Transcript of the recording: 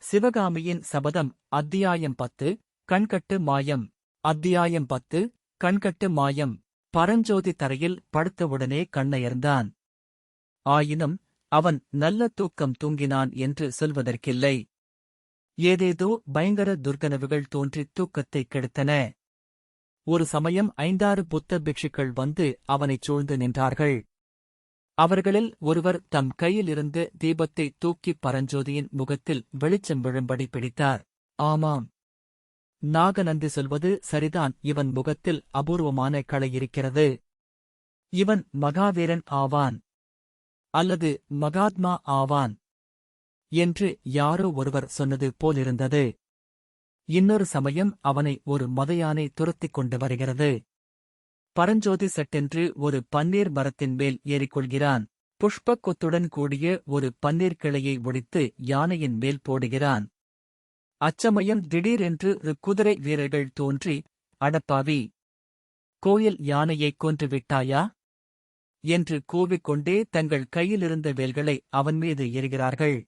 சிவகாமியின் சபதம் அத்தியாயம் 10 கண்கட்டு மாயம். அத்தியாயம் 10 கண்கட்டு மாயம். பரஞ்சோதி தரையில் படுத்தவுடனே கண்ணயர்ந்தான். ஆயினும் அவன் நல்ல தூக்கம் தூங்கினான் என்று சொல்வதற்கில்லை. ஏதேதோ பயங்கர துர்க்கனவுகள் தோன்றித் தூக்கத்தைக் கெடுத்தன. ஒரு சமயம் 5-6 புத்த பிக்ஷுக்கள் வந்து அவனைச் சூழ்ந்து நின்றார்கள். அவர்களில் ஒருவர் தம் கையிலிருந்து தீபத்தை தூக்கிப் பரஞ்சோதியின் முகத்தில் வெளிச்சம் விழும்படி பிடித்தார். ஆமாம், நாகநந்தி சொல்வது சரிதான், இவன் முகத்தில் அபூர்வமான களை இருக்கிறது. இவன் மகாவீரன் ஆவான், அல்லது மகாத்மா ஆவான் என்று யாரோ ஒருவர் சொன்னது போலிருந்தது. இன்னொரு சமயம் அவனை ஒரு மதயானை துரத்திக் கொண்டு வருகிறது. பரஞ்சோதி சட்டென்று ஒரு பன்னீர் மரத்தின் மேல் ஏறிக்கொள்கிறான். புஷ்பக் கொத்துடன் கூடிய ஒரு பன்னீர் கிளையை ஒடித்து யானையின் மேல் போடுகிறான். அச்சமயம் திடீரென்று குதிரை வீரர்கள் தோன்றி, அடப்பாவி, கோயில் யானையைக் கொன்றுவிட்டாயா என்று கூவிக்கொண்டே தங்கள் கையிலிருந்த வேல்களை அவன் மீது எறிகிறார்கள்.